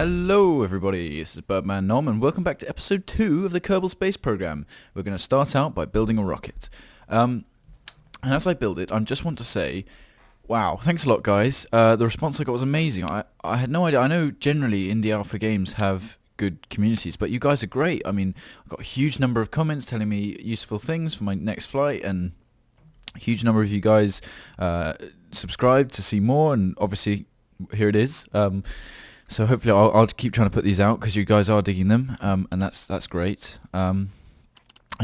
Hello everybody, this is Birdman Nom and welcome back to episode 2 of the Kerbal Space Programme. We're going to start out by building a rocket. And as I build it, I just want to say, wow, thanks a lot guys. The response I got was amazing. I had no idea. I know generally indie alpha games have good communities, but you guys are great. I mean, I got a huge number of comments telling me useful things for my next flight, and a huge number of you guys subscribed to see more, and obviously here it is. So hopefully I'll keep trying to put these out because you guys are digging them, and that's great. And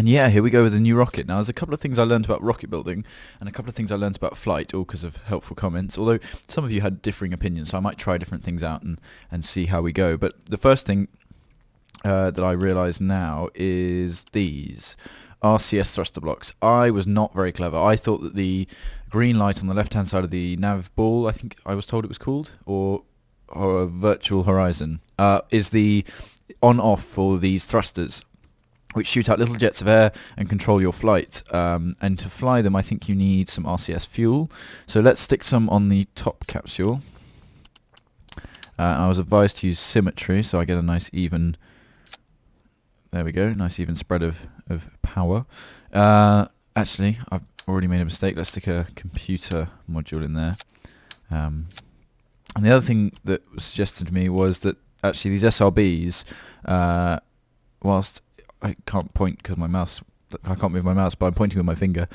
yeah, here we go with a new rocket. Now there's a couple of things I learned about rocket building and a couple of things I learned about flight, all because of helpful comments, although some of you had differing opinions, so I might try different things out and see how we go. But the first thing that I realise now is these RCS thruster blocks. I was not very clever. I thought that the green light on the left hand side of the nav ball, I think I was told it was called, or virtual horizon, is the on-off for these thrusters, which shoot out little jets of air and control your flight. And to fly them, I think you need some RCS fuel. So let's stick some on the top capsule. I was advised to use symmetry, so I get a nice even, there we go, nice even spread of power. Actually, I've already made a mistake. Let's stick a computer module in there. And the other thing that was suggested to me was that actually these SRBs, whilst I can't point because I can't move my mouse, but I'm pointing with my finger,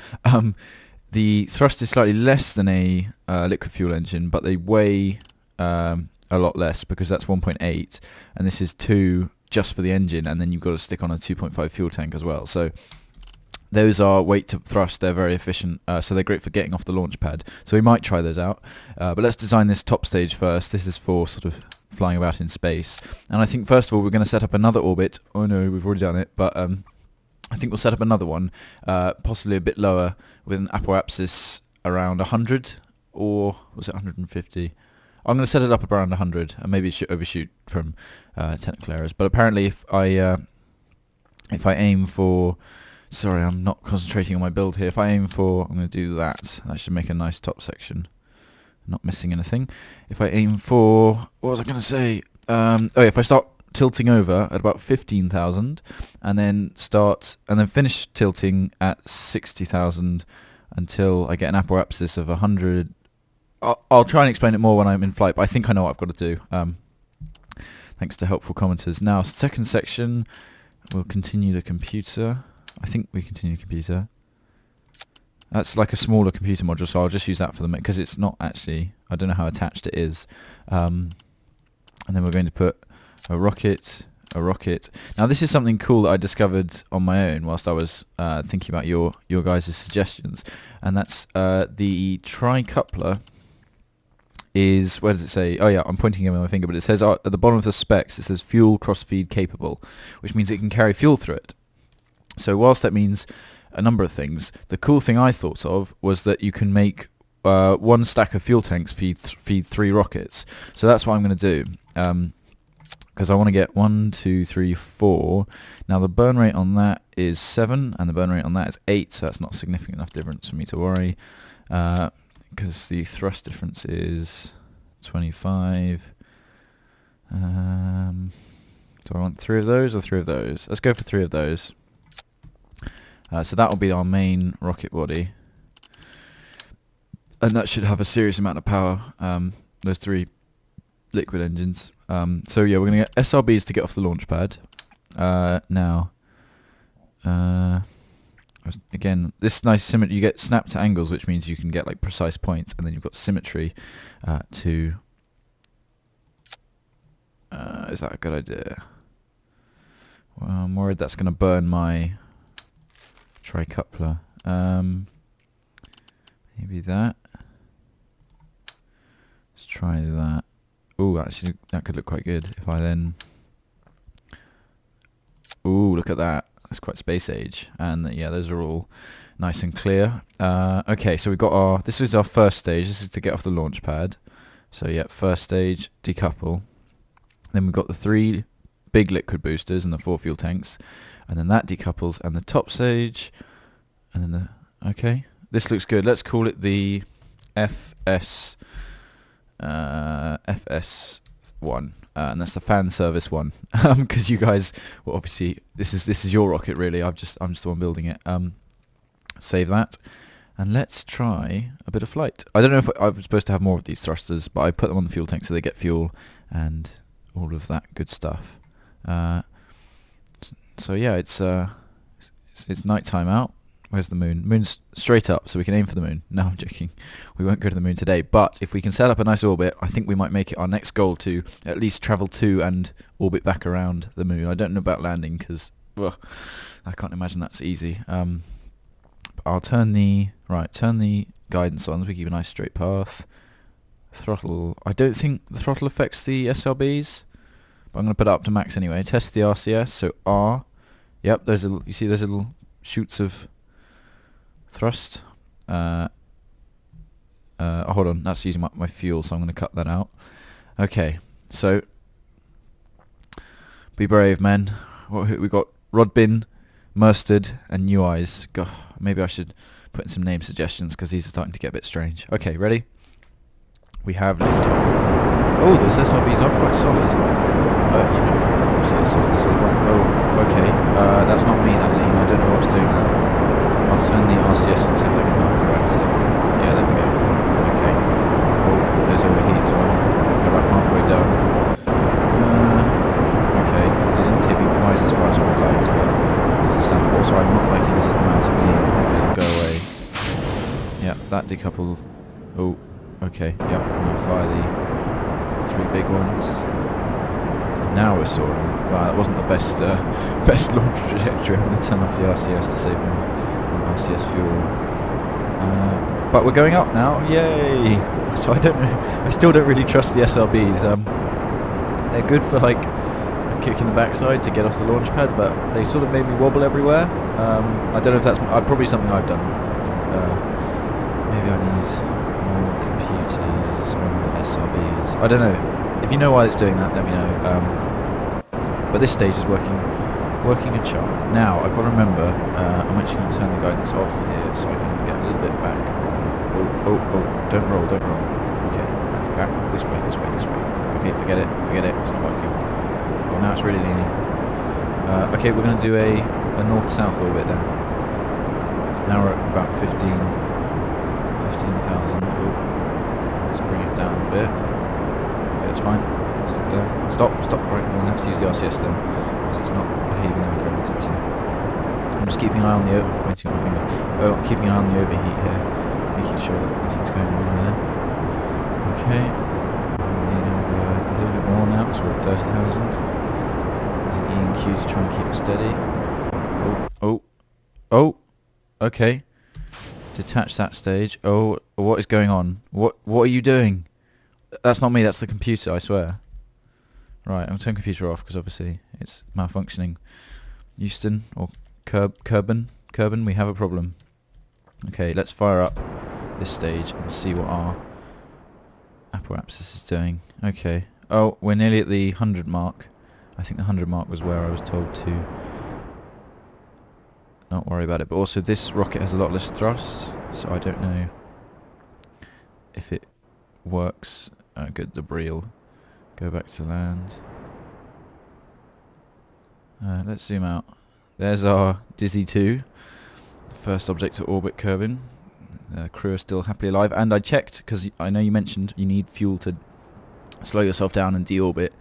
the thrust is slightly less than a liquid fuel engine, but they weigh a lot less because that's 1.8, and this is 2 just for the engine, and then you've got to stick on a 2.5 fuel tank as well. So those are weight to thrust. They're very efficient, so they're great for getting off the launch pad. So we might try those out. But let's design this top stage first. This is for sort of flying about in space. And I think first of all we're going to set up another orbit. Oh no, we've already done it. But I think we'll set up another one, possibly a bit lower, with an apoapsis around 100, or was it 150? I'm going to set it up around 100, and maybe it should overshoot from technical errors. But apparently if I aim for... Sorry, I'm not concentrating on my build here. If I aim for... I'm going to do that. That should make a nice top section. Not missing anything. If I aim for... What was I going to say? If I start tilting over at about 15,000 and then finish tilting at 60,000 until I get an apoapsis of 100... I'll try and explain it more when I'm in flight, but I think I know what I've got to do. Thanks to helpful commenters. Now, second section, we'll continue the computer. I think we continue the computer. That's like a smaller computer module, so I'll just use that for the minute, because it's not actually... I don't know how attached it is. And then we're going to put a rocket. Now, this is something cool that I discovered on my own whilst I was thinking about your guys' suggestions, and that's the tri-coupler is... Where does it say? Oh yeah, I'm pointing with my finger, but it says at the bottom of the specs, it says fuel cross-feed capable, which means it can carry fuel through it. So whilst that means a number of things, the cool thing I thought of was that you can make one stack of fuel tanks feed 3 rockets. So that's what I'm going to do, because I want to get 1, 2, 3, 4. Now the burn rate on that is 7, and the burn rate on that is 8, so that's not significant enough difference for me to worry, because the thrust difference is 25. Do I want 3 of those or 3 of those? Let's go for 3 of those. So that will be our main rocket body, and that should have a serious amount of power, those 3 liquid engines. So yeah, we're going to get SRBs to get off the launch pad. Now, again, this nice symmetry, you get snap to angles, which means you can get like precise points, and then you've got symmetry to... is that a good idea? Well, I'm worried that's going to burn my... tri-coupler. Maybe that. Let's try that. Oh, actually, that could look quite good if I then... Ooh, look at that. That's quite space age. And yeah, those are all nice and clear. Okay, so we've got our... This is our first stage. This is to get off the launch pad. So yeah, first stage, decouple. Then we've got the 3 big liquid boosters and the 4 fuel tanks. And then that decouples, and the top stage, and then the... Okay, this looks good. Let's call it the FS1. and that's the fan service one, because you guys, well, obviously this is your rocket really. I'm just the one building it. Save that, and let's try a bit of flight. I don't know if I'm supposed to have more of these thrusters, but I put them on the fuel tank so they get fuel and all of that good stuff. So yeah, it's night time out. Where's the moon? Moon's straight up, so we can aim for the moon. No, I'm joking. We won't go to the moon today, but if we can set up a nice orbit, I think we might make it our next goal to at least travel to and orbit back around the moon. I don't know about landing, because I can't imagine that's easy. I'll turn the guidance on so we keep a nice straight path. Throttle. I don't think the throttle affects the SLBs, but I'm going to put it up to max anyway. Test the RCS. So R. Yep. You see those little shoots of thrust. Hold on. That's using my fuel, so I'm going to cut that out. Okay. So be brave, men. We got Rodbin, Mustard, and New Eyes. God, maybe I should put in some name suggestions because these are starting to get a bit strange. Okay, ready? We have liftoff. Oh, those SRBs are quite solid. Obviously they're solid. Oh, okay. That's not me, that lean. I don't know what's doing that. I'll turn the RCS and see if they can help correct it. Yeah, there we go. Okay. Oh, there's overheat as well. We're about halfway done. Okay. It didn't take me quite as far as I would like, but it's understandable. Also, I'm not liking this amount of lean. Hopefully it'll go away. Yeah, that decoupled. Oh, okay. Yep, and now fire the 3 big ones. And now we're soaring. Wow, that wasn't the best launch trajectory. I'm going to turn off the RCS to save on RCS fuel. But we're going up now. Yay! So I don't know. I still don't really trust the SLBs. They're good for like a kick in the backside to get off the launch pad, but they sort of made me wobble everywhere. I don't know if that's probably something I've done. Maybe I need more computers on the SRBs. I don't know. If you know why it's doing that, let me know. But this stage is working a charm. Now I've got to remember, I'm actually going to turn the guidance off here so I can get a little bit back on. Oh, don't roll. Okay, back, this way. Okay, forget it, it's not working. Oh, now it's really leaning. Okay, we're going to do a north-south orbit then. Now we're at about 15,000. Oh, let's bring it down a bit. Okay, that's fine. Stop it there. Stop. Right, we're going to have to use the RCS then, because it's not behaving like I want it to. I'm just keeping an eye on the I'm pointing my finger. Oh, I'm keeping an eye on the overheat here, making sure that nothing's going wrong there. Okay. Lean over a little bit more now because we're at 30,000. There's an E and Q to try and keep it steady. Oh. Okay. Detach that stage. Oh, what is going on? What are you doing? That's not me, that's the computer, I swear. Right, I'm going to turn the computer off because obviously it's malfunctioning. Houston, or Kerbal, we have a problem. Okay, let's fire up this stage and see what our apparatus is doing. Okay. Oh, we're nearly at the 100 mark. I think the 100 mark was where I was told to not worry about it. But also this rocket has a lot less thrust, so I don't know if it works. Good, debris will go back to land. Let's zoom out. There's our Dizzy 2, the first object to orbit Kerbal. The crew are still happily alive, and I checked because I know you mentioned you need fuel to slow yourself down and deorbit.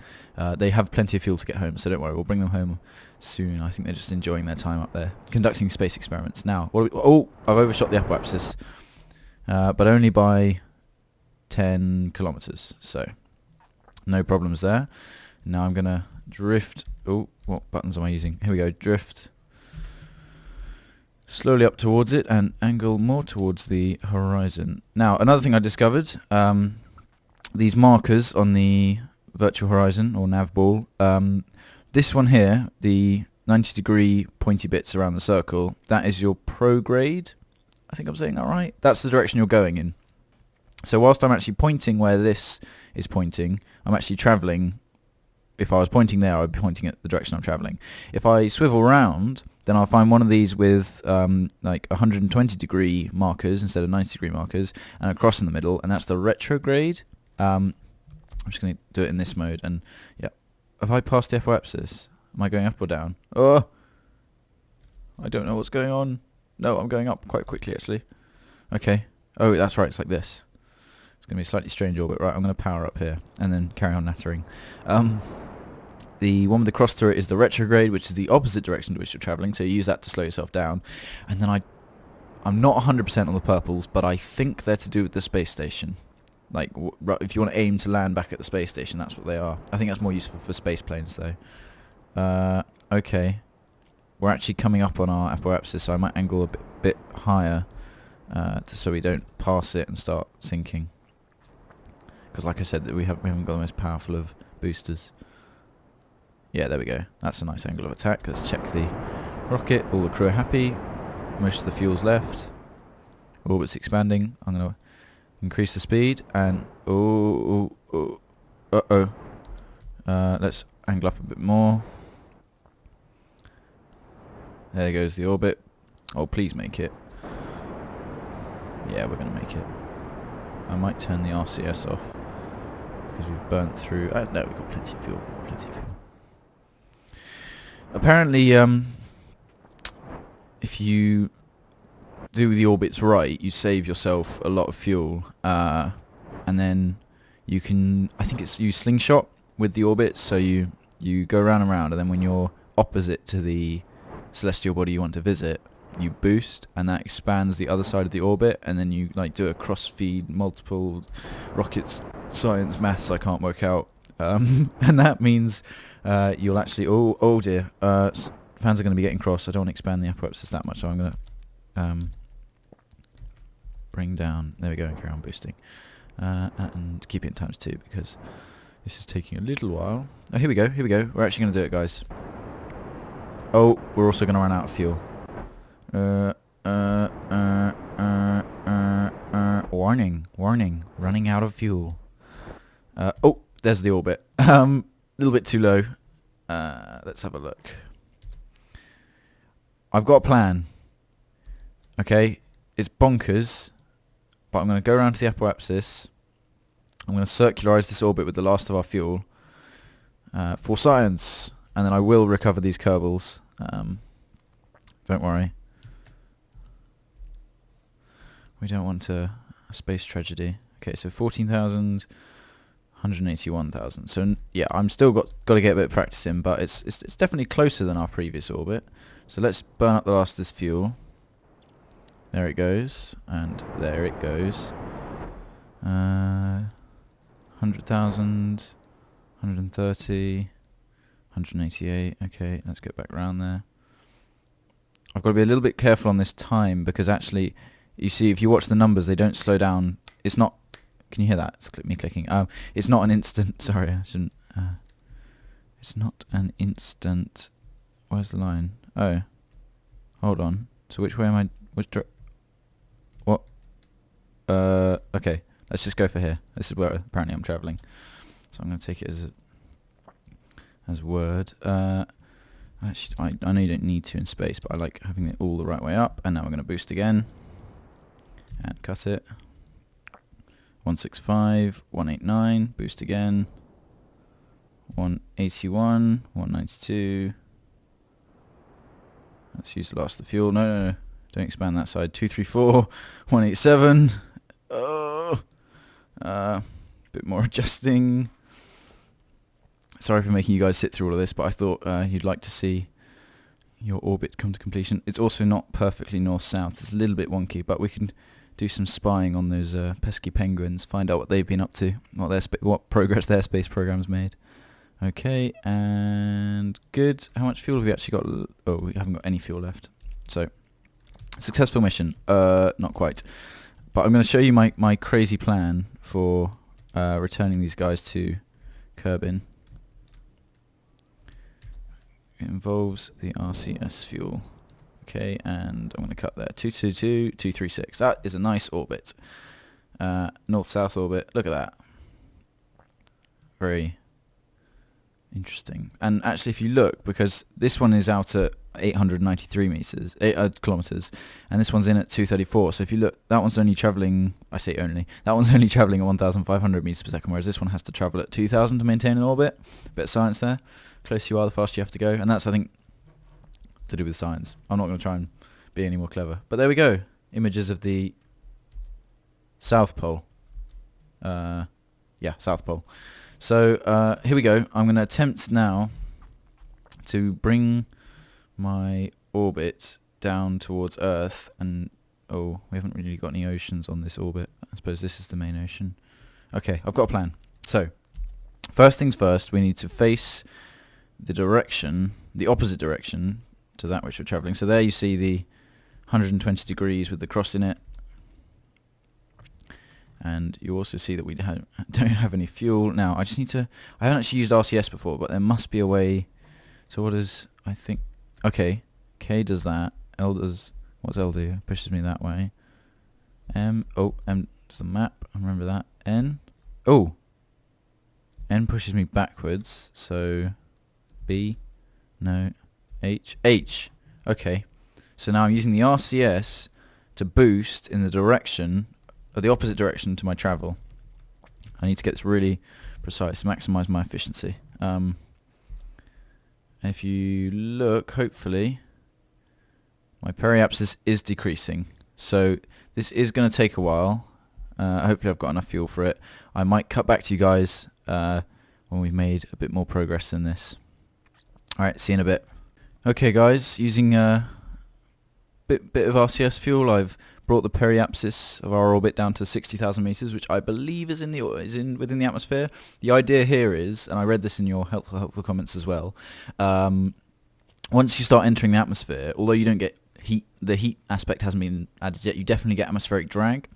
They have plenty of fuel to get home, so don't worry, we'll bring them home soon. I think they're just enjoying their time up there, conducting space experiments. Now, I've overshot the apoapsis, but only by 10 kilometers, so no problems there. Now I'm gonna drift. Oh, what buttons am I using? Here we go. Drift slowly up towards it and angle more towards the horizon. Now, another thing I discovered, these markers on the virtual horizon or nav ball, this one here, the 90-degree pointy bits around the circle, that is your prograde. I think I'm saying that right. That's the direction you're going in. So whilst I'm actually pointing where this is pointing, I'm actually travelling. If I was pointing there, I would be pointing at the direction I'm travelling. If I swivel around, then I'll find one of these with like 120-degree markers instead of 90-degree markers, and a cross in the middle, and that's the retrograde. I'm just going to do it in this mode. And yeah, have I passed the apoapsis? Am I going up or down? Oh, I don't know what's going on. No, I'm going up quite quickly actually. Okay. Oh, that's right. It's like this. It's going to be a slightly strange orbit. Right, I'm going to power up here and then carry on nattering. The one with the cross through it is the retrograde, which is the opposite direction to which you're travelling. So you use that to slow yourself down. And then I'm not 100% on the purples, but I think they're to do with the space station. Like, if you want to aim to land back at the space station, that's what they are. I think that's more useful for space planes, though. Okay. We're actually coming up on our apoapsis, so I might angle a bit higher so we don't pass it and start sinking. Because like I said, we haven't got the most powerful of boosters. Yeah, there we go. That's a nice angle of attack. Let's check the rocket. All the crew are happy. Most of the fuel's left. Orbit's expanding. I'm going to increase the speed and... let's angle up a bit more. There goes the orbit. Oh, please make it. Yeah, we're going to make it. I might turn the RCS off because we've burnt through... no, we've got plenty of fuel. Apparently, if you do the orbits right, you save yourself a lot of fuel, and then you can... I think it's you slingshot with the orbits, so you go round and round, and then when you're opposite to the celestial body you want to visit, you boost, and that expands the other side of the orbit, and then you like do a cross-feed, multiple rockets, science, maths I can't work out, and that means you'll actually... Oh dear, fans are going to be getting cross. I don't want to expand the apoapsis that much, so I'm going to bring down... There we go, and carry on boosting. And keep it in ×2, because this is taking a little while. Oh, here we go. We're actually going to do it, guys. Oh, we're also going to run out of fuel. Warning, running out of fuel. Oh, there's the orbit. A little bit too low. Let's have a look. I've got a plan. Okay, it's bonkers, but I'm going to go around to the apoapsis. I'm going to circularize this orbit with the last of our fuel for science, and then I will recover these Kerbals. Don't worry. We don't want a space tragedy. Okay, so 14,000, 181,000. So yeah, I'm still got to get a bit of practice in, but it's definitely closer than our previous orbit. So let's burn up the last of this fuel. There it goes, and there it goes. 100,000, 130, 188. Okay, let's get back around there. I've got to be a little bit careful on this time, because actually, you see, if you watch the numbers, they don't slow down. It's not... Can you hear that? It's me clicking. It's not an instant... Sorry, I shouldn't... it's not an instant... Where's the line? Oh. Hold on. So which way am I... What? Okay. Let's just go for here. This is where apparently I'm travelling. So I'm going to take it as word. Actually, I know you don't need to in space, but I like having it all the right way up. And now we're going to boost again. And cut it. 165, 189, boost again. 181, 192. Let's use the last of the fuel. No. Don't expand that side. 234, 187. Oh. Bit more adjusting. Sorry for making you guys sit through all of this, but I thought you'd like to see your orbit come to completion. It's also not perfectly north-south. It's a little bit wonky, but we can do some spying on those pesky penguins, find out what they've been up to, what progress their space program's made. Okay, and good. How much fuel have we actually got? Oh, we haven't got any fuel left. So, successful mission. Not quite. But I'm going to show you my crazy plan for returning these guys to Kerbin. It involves the RCS fuel. Okay, and I'm going to cut there. 222, 236. That is a nice orbit. North-south orbit. Look at that. Very interesting. And actually, if you look, because this one is out at 893 meters, kilometers, and this one's in at 234. So if you look, that one's only traveling. I say only. That one's only traveling at 1,500 meters per second, whereas this one has to travel at 2,000 to maintain an orbit. Bit of science there. Closer you are, the faster you have to go, and that's, I think, to do with science. I'm not going to try and be any more clever, but there we go. Images of the South Pole. Yeah, South Pole. So here we go. I'm going to attempt now to bring my orbit down towards Earth, and we haven't really got any oceans on this orbit. I suppose this is the main ocean. Okay, I've got a plan. So first things first, we need to face the direction, the opposite direction to that which we're travelling. So there you see the 120 degrees with the cross in it, and you also see that we don't have any fuel. Now I haven't actually used RCS before, but there must be a way. So what is, I think, okay, K does that, L does, what's L do? Pushes me that way. M does the map, I remember that. N pushes me backwards, so B, no, H, okay. So now I'm using the RCS to boost in the direction, or the opposite direction to my travel. I need to get this really precise, maximize my efficiency. If you look, hopefully, my periapsis is decreasing. So this is going to take a while. Hopefully I've got enough fuel for it. I might cut back to you guys when we've made a bit more progress than this. Alright, see you in a bit. Okay guys, using a bit of RCS fuel, I've brought the periapsis of our orbit down to 60,000 meters, which I believe is within the atmosphere. The idea here is, and I read this in your helpful comments as well, once you start entering the atmosphere, although you don't get heat, the heat aspect hasn't been added yet, you definitely get atmospheric drag.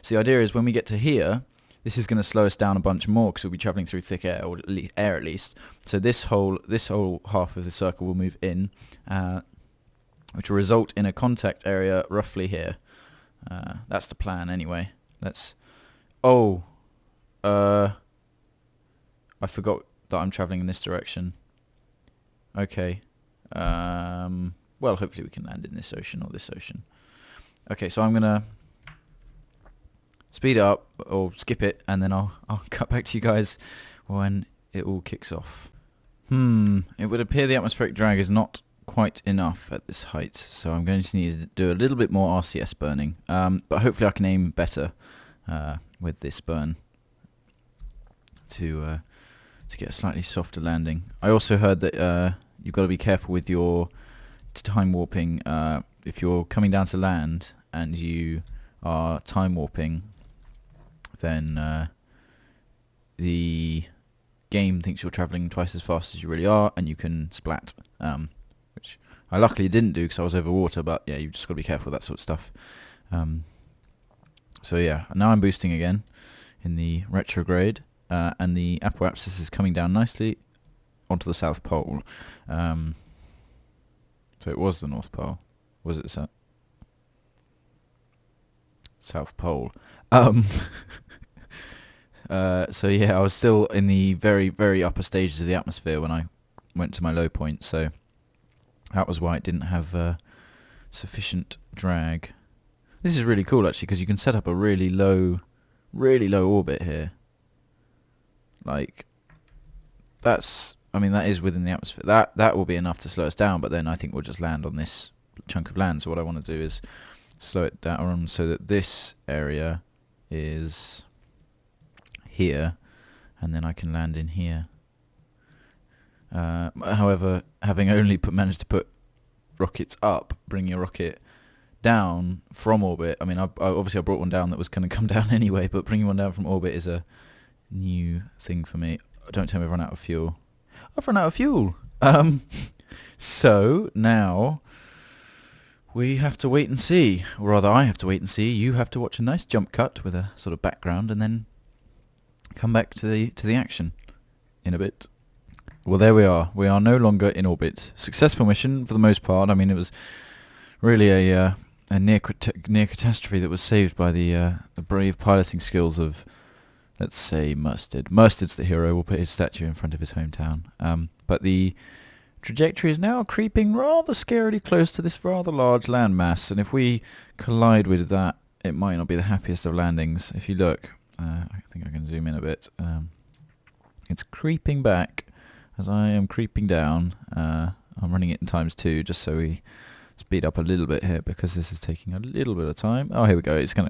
So the idea is when we get to here, this is going to slow us down a bunch more because we'll be traveling through thick air, or air at least. So this whole half of the circle will move in, which will result in a contact area roughly here. That's the plan anyway. I forgot that I'm travelling in this direction. Okay. Well, hopefully we can land in this ocean or this ocean. Okay, so I'm going to speed up or skip it, and then I'll cut back to you guys when it all kicks off. It would appear the atmospheric drag is not quite enough at this height, so I'm going to need to do a little bit more RCS burning, but hopefully I can aim better with this burn to get a slightly softer landing. I also heard that you've got to be careful with your time warping. If you're coming down to land and you are time warping, then the game thinks you're travelling twice as fast as you really are, and you can splat. Which I luckily didn't do because I was over water, but yeah, you've just got to be careful with that sort of stuff. So yeah, now I'm boosting again in the retrograde, and the apoapsis is coming down nicely onto the South Pole. So it was the North Pole. Was it the South Pole? So yeah, I was still in the very, very upper stages of the atmosphere when I went to my low point, so that was why it didn't have sufficient drag. This is really cool actually, because you can set up a really low orbit here. Like, that is within the atmosphere. That will be enough to slow us down, but then I think we'll just land on this chunk of land. So what I want to do is slow it down so that this area is here, and then I can land in here. However, having only managed to put rockets up, bring your rocket down from orbit. I mean, obviously I brought one down that was going to come down anyway, but bringing one down from orbit is a new thing for me. Don't tell me I've run out of fuel. I've run out of fuel. So now we have to wait and see, or rather I have to wait and see. You have to watch a nice jump cut with a sort of background, and then come back to the action in a bit. Well, there we are. We are no longer in orbit. Successful mission for the most part. I mean, it was really a near catastrophe that was saved by the brave piloting skills of, let's say, Mustard. Mustard's the hero. We'll put his statue in front of his hometown. But the trajectory is now creeping rather scarily close to this rather large landmass, and if we collide with that, it might not be the happiest of landings. If you look, I think I can zoom in a bit. It's creeping back as I am creeping down. I'm running it in ×2 just so we speed up a little bit here because this is taking a little bit of time. Oh, here we go. So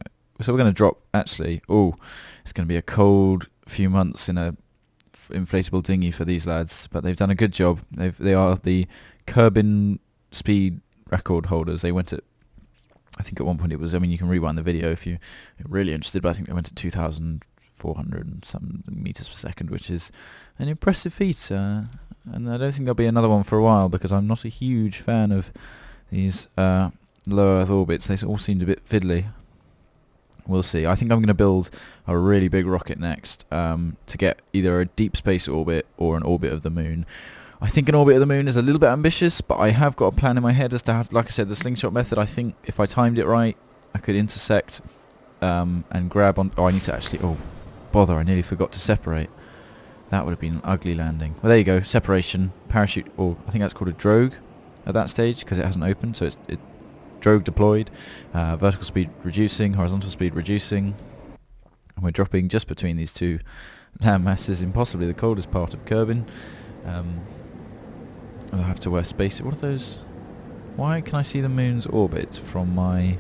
we're gonna drop. Actually, it's gonna be a cold few months in a inflatable dinghy for these lads, but they've done a good job. They are the Kerbal speed record holders. They went at, I think at one point it was, I mean, you can rewind the video if you're really interested, but I think they went at 2,400 and some meters per second, which is an impressive feat. And I don't think there'll be another one for a while because I'm not a huge fan of these low Earth orbits. They all seemed a bit fiddly. We'll see. I think I'm going to build a really big rocket next to get either a deep space orbit or an orbit of the moon. I think an orbit of the moon is a little bit ambitious, but I have got a plan in my head as to how, like I said, the slingshot method. I think if I timed it right, I could intersect and grab on... Oh, I need to actually... Oh, bother, I nearly forgot to separate. That would have been an ugly landing. Well, there you go. Separation, parachute, or I think that's called a drogue at that stage because it hasn't opened, so it's drogue deployed, vertical speed reducing, horizontal speed reducing, and we're dropping just between these two land masses in possibly the coldest part of Kerbin. I'll have to wear space. What are those? Why can I see the moon's orbit from my...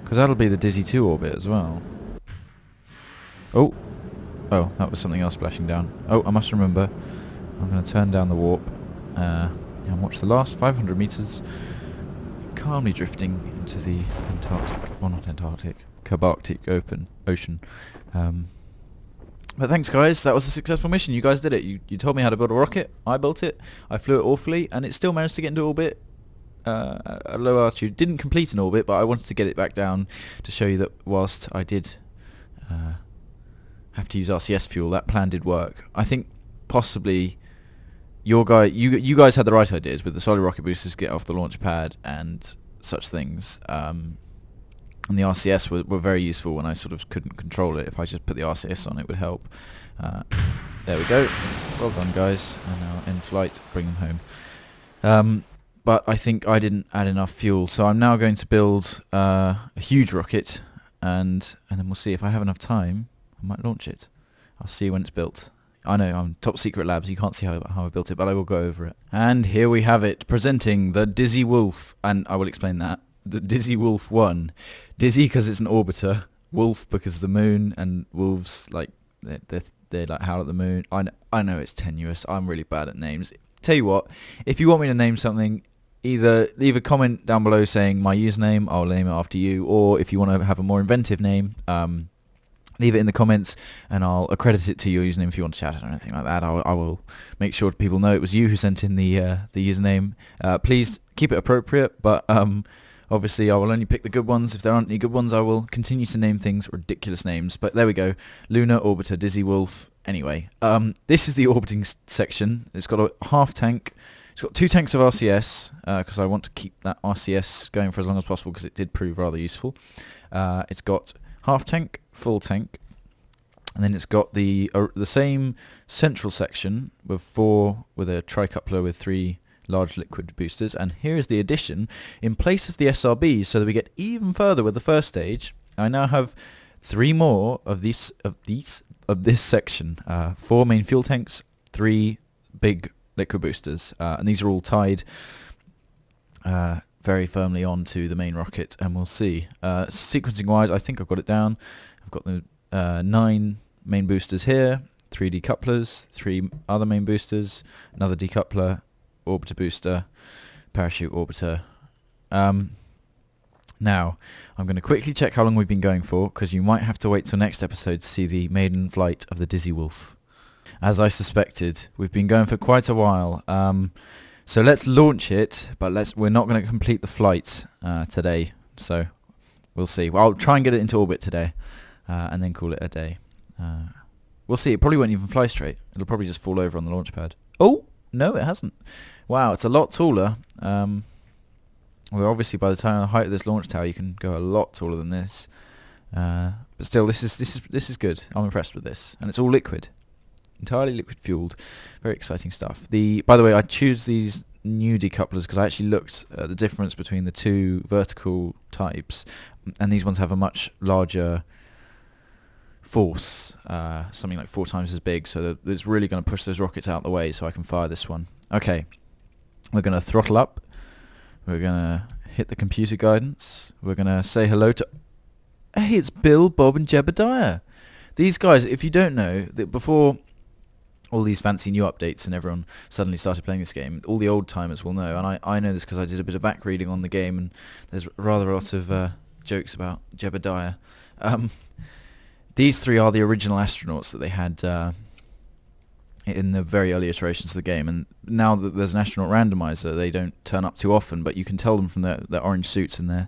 Because that'll be the Dizzy 2 orbit as well. Oh, that was something else splashing down. Oh, I must remember. I'm going to turn down the warp and watch the last 500 meters calmly drifting into the Antarctic, well not Antarctic, Subarctic Ocean. But thanks guys, that was a successful mission. You guys did it. You told me how to build a rocket, I built it, I flew it awfully, and it still managed to get into orbit at a low altitude. Didn't complete an orbit, but I wanted to get it back down to show you that whilst I did have to use RCS fuel, that plan did work. I think possibly you guys had the right ideas with the solid rocket boosters to get off the launch pad and such things. And the RCS were very useful when I sort of couldn't control it. If I just put the RCS on, it would help. There we go. Well done, guys. And now in flight, bring them home. But I think I didn't add enough fuel, so I'm now going to build a huge rocket, and then we'll see if I have enough time. I might launch it. I'll see when it's built. I know, I'm top secret labs, you can't see how I built it, but I will go over it. And here we have it, presenting the Dizzy Wolf, and I will explain that. The Dizzy Wolf 1. Dizzy because it's an orbiter, Wolf because the moon, and wolves, like, they like howl at the moon. I know it's tenuous, I'm really bad at names. Tell you what, if you want me to name something, either leave a comment down below saying my username, I'll name it after you, or if you want to have a more inventive name, leave it in the comments and I'll accredit it to your username if you want to chat it or anything like that. I will make sure people know it was you who sent in the username. Please keep it appropriate, but obviously I will only pick the good ones. If there aren't any good ones, I will continue to name things ridiculous names. But there we go. Lunar Orbiter, Dizzy Wolf. Anyway, this is the orbiting section. It's got a half tank. It's got 2 tanks of RCS because I want to keep that RCS going for as long as possible because it did prove rather useful. It's got half tank, full tank, and then it's got the same central section with a tricoupler with 3 large liquid boosters. And here is the addition in place of the SRBs, so that we get even further with the first stage. I now have 3 more of this section, 4 main fuel tanks, 3 big liquid boosters, and these are all tied very firmly onto the main rocket, and we'll see. Sequencing wise, I think I've got it down. I've got the 9 main boosters here, 3 decouplers, 3 other main boosters, another decoupler, orbiter booster, parachute orbiter. Now, I'm going to quickly check how long we've been going for, because you might have to wait till next episode to see the maiden flight of the Dizzy Wolf. As I suspected, we've been going for quite a while. So let's launch it, but we're not going to complete the flight today. So we'll see. Well, I'll try and get it into orbit today, and then call it a day. We'll see. It probably won't even fly straight. It'll probably just fall over on the launch pad. Oh, no, it hasn't. Wow, it's a lot taller. Well, obviously, by the time the height of this launch tower, you can go a lot taller than this. But still, this is good. I'm impressed with this, and it's all liquid. Entirely liquid fueled. Very exciting stuff. By the way, I choose these new decouplers because I actually looked at the difference between the two vertical types, and these ones have a much larger force, something like 4 times as big, so that it's really going to push those rockets out the way so I can fire this one. Okay, we're going to throttle up. We're going to hit the computer guidance. We're going to say hello to... Hey, it's Bill, Bob and Jebediah. These guys, if you don't know, that before all these fancy new updates and everyone suddenly started playing this game, all the old timers will know, and I know this because I did a bit of back reading on the game, and there's rather a lot of jokes about Jebediah. These 3 are the original astronauts that they had in the very early iterations of the game, and now that there's an astronaut randomizer, they don't turn up too often, but you can tell them from their orange suits and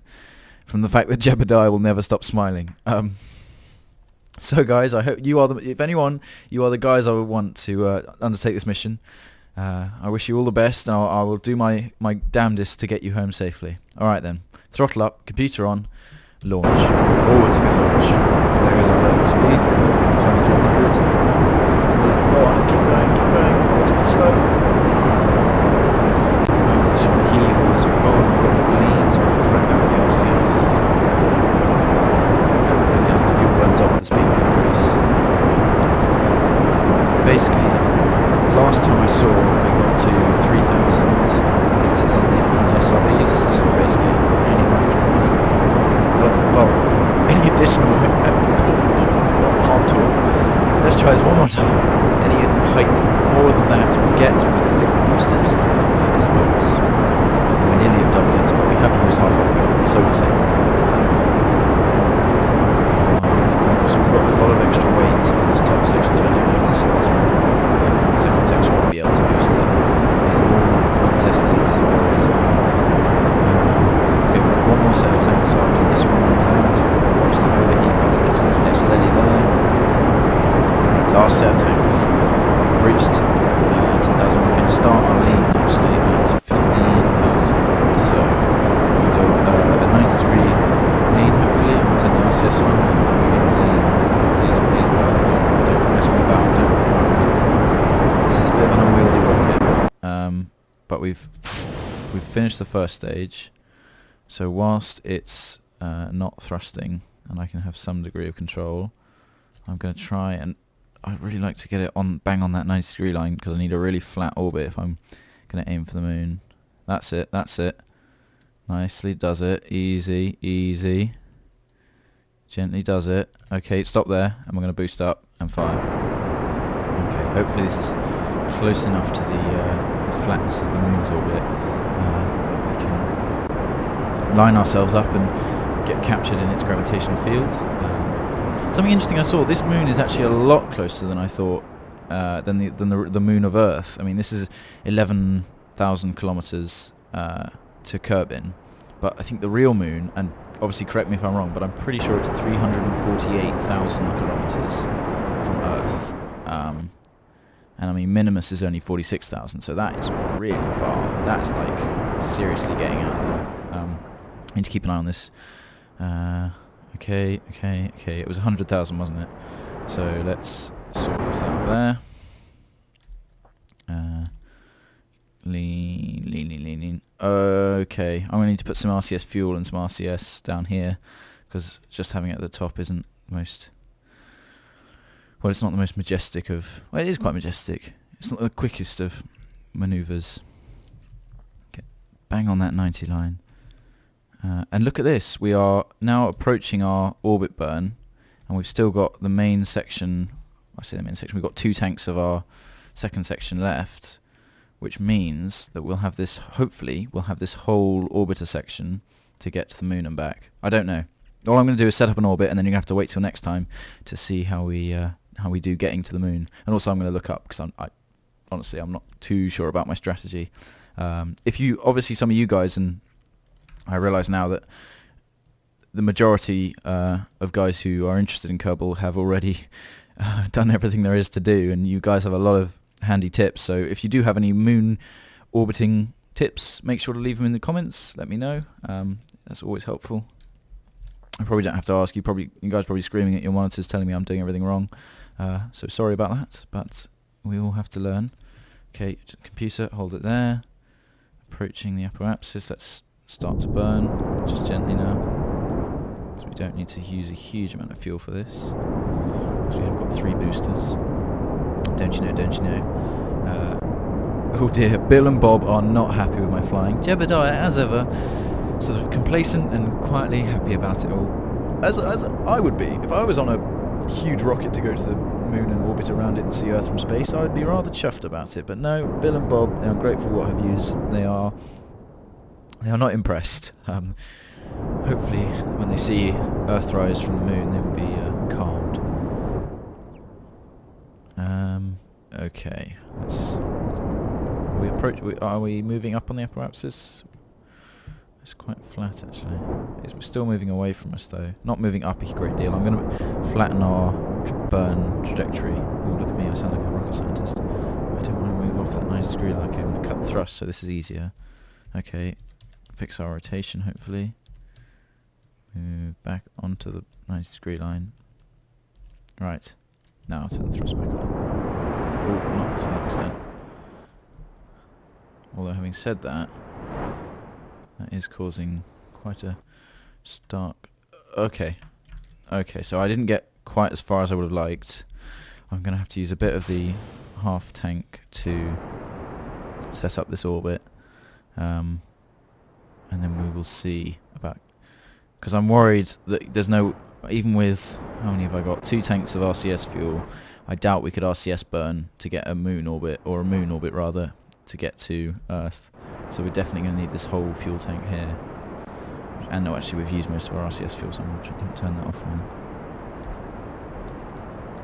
from the fact that Jebediah will never stop smiling. So guys, I hope you are if anyone, you are the guys I would want to undertake this mission. I wish you all the best, and I will do my damnedest to get you home safely. Alright then, throttle up, computer on, launch. Oh, it's a good launch. There goes our vertical speed, climb to 100. Go on, keep going, oh it's a bit slow. I'm just trying to heave all this, we've got a bit of lean, so I'm going to correct that with the RCS. Hopefully as the fuel burns off, the speed will increase. Basically, last time I saw, we got to 3,000 litres on the SRBs, so basically any additional can't talk. Let's try this one more time. Any height more than that we get with the liquid boosters is a bonus. We're nearly at double it, but we have used half our fuel, so we'll see. Also, we've got a lot of extra weight on this top section, so I don't know if this second section will be able to boost it. These are all untested warriors I have. Okay, we've got one more set of tanks after this one runs out. Watch that overheat, but I think it's going to stay steady there. Last set of tanks. We breached 10,000. We're going to start our lean actually at 15,000. So we'll do a 93 lean hopefully. I'm going to turn the RCS on and we'll begin the lean. Please work. Don't mess me about. This is a bit of an unwieldy rocket. But we've finished the first stage. So whilst it's not thrusting and I can have some degree of control, I'm going to try, and I'd really like to get it bang on that 90-degree line because I need a really flat orbit if I'm going to aim for the moon. That's it. Nicely does it. Easy. Gently does it. Okay, stop there, and we're going to boost up and fire. Okay, hopefully this is close enough to the flatness of the moon's orbit that we can line ourselves up and get captured in its gravitational field. Something interesting I saw, this moon is actually a lot closer than I thought, than the moon of Earth. I mean, this is 11,000 kilometers to Kerbin, but I think the real moon, and obviously correct me if I'm wrong, but I'm pretty sure it's 348,000 kilometers from Earth. And I mean, Minimus is only 46,000, so that is really far. That's like seriously getting out there. I need to keep an eye on this. Okay. It was 100,000, wasn't it? So let's sort this out there. Lean. Okay, I'm going to need to put some RCS fuel and some RCS down here, because just having it at the top isn't most... Well, it's not the most majestic of... Well, it is quite majestic. It's not the quickest of manoeuvres. Okay, bang on that 90 line. And look at this. We are now approaching our orbit burn, and we've still got the main section... I say the main section. We've got 2 tanks of our second section left, which means that we'll have this... Hopefully, we'll have this whole orbiter section to get to the moon and back. I don't know. All I'm going to do is set up an orbit, and then you're going to have to wait till next time to see how we do getting to the moon. And also I'm going to look up, because honestly I'm not too sure about my strategy. If you, obviously some of you guys, and I realise now that the majority of guys who are interested in Kerbal have already done everything there is to do, and you guys have a lot of handy tips. So if you do have any moon orbiting tips, make sure to leave them in the comments. Let me know. That's always helpful. I probably don't have to ask you. You guys probably screaming at your monitors, telling me I'm doing everything wrong. So sorry about that. But we all have to learn. Okay, computer, hold it there. Approaching the upper axis. Let's start to burn, just gently now, because we don't need to use a huge amount of fuel for this, because we have got 3 boosters. Don't you know, don't you know. Oh dear, Bill and Bob are not happy with my flying. Jebediah, as ever, sort of complacent and quietly happy about it all. As I would be. If I was on a huge rocket to go to the moon and orbit around it and see Earth from space, I would be rather chuffed about it. But no, Bill and Bob, they are grateful what have yous. They are not impressed. Hopefully, when they see Earthrise from the moon, they will be calmed. Okay, are we moving up on the upper axis? It's quite flat actually. It's still moving away from us though. Not moving up a great deal. I'm going to flatten our burn trajectory. Oh, look at me, I sound like a rocket scientist. I don't want to move off that 90-degree line. Okay, I'm going to cut the thrust, so this is easier. Okay, fix our rotation hopefully. Move back onto the 90-degree line. Right, now I'll turn the thrust back on. Oh, not to that extent. Although having said that, that is causing quite a stark... Okay, so I didn't get quite as far as I would have liked. I'm going to have to use a bit of the half tank to set up this orbit. And then we will see about... Because I'm worried that there's no... Even with... How many have I got? 2 tanks of RCS fuel. I doubt we could RCS burn to get a moon orbit, or a moon orbit rather, to get to Earth. So we're definitely going to need this whole fuel tank here. And no, actually we've used most of our RCS fuel, so I'm going to turn that off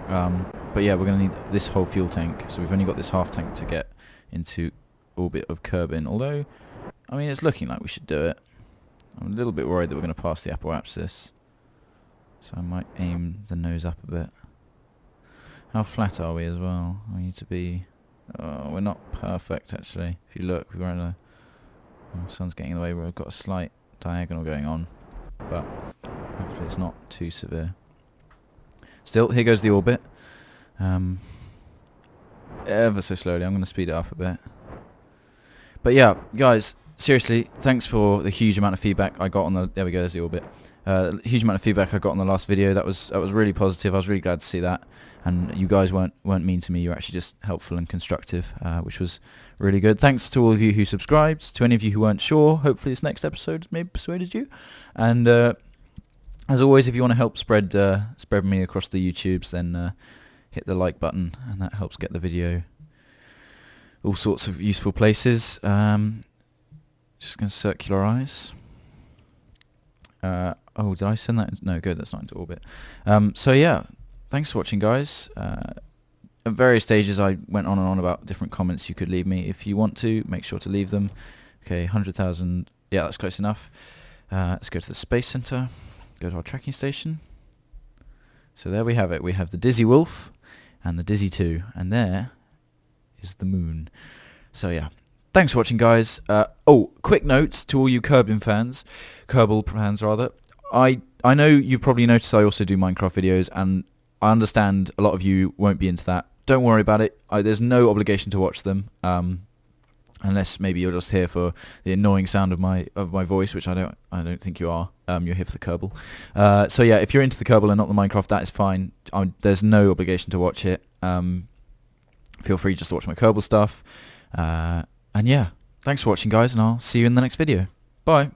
now. But yeah, we're going to need this whole fuel tank. So we've only got this half tank to get into orbit of Kerbin. Although, I mean, it's looking like we should do it. I'm a little bit worried that we're going to pass the upper axis. So I might aim the nose up a bit. How flat are we as well? We need to be... Oh, we're not perfect actually. If you look, we're in a... Oh, sun's getting in the way. We've got a slight diagonal going on, but hopefully it's not too severe. Still, here goes the orbit. Ever so slowly. I'm going to speed it up a bit. But yeah, guys, seriously, thanks for the huge amount of feedback I got on the... There we go, there's the orbit. Huge amount of feedback I got on the last video. That was really positive. I was really glad to see that. And you guys weren't mean to me. You were actually just helpful and constructive, which was really good. Thanks to all of you who subscribed. To any of you who weren't sure, hopefully this next episode maybe persuaded you. And as always, if you want to help spread me across the YouTubes, then hit the like button, and that helps get the video all sorts of useful places. Just going to circularize. Oh, did I send that? No, good. That's not into orbit. So yeah. Thanks for watching, guys. At various stages I went on and on about different comments you could leave me. If you want to, make sure to leave them. Okay, 100,000. Yeah, that's close enough. Let's go to the Space Center. Go to our tracking station. So there we have it. We have the Dizzy Wolf and the Dizzy 2. And there is the moon. So yeah. Thanks for watching, guys. Oh, quick note to all you Kerbal fans. I know you've probably noticed I also do Minecraft videos, and I understand a lot of you won't be into that. Don't worry about it. There's no obligation to watch them, unless maybe you're just here for the annoying sound of my voice, which I don't think you are. You're here for the Kerbal. So yeah, if you're into the Kerbal and not the Minecraft, that is fine. There's no obligation to watch it. Feel free just to watch my Kerbal stuff. And yeah, thanks for watching, guys, and I'll see you in the next video. Bye.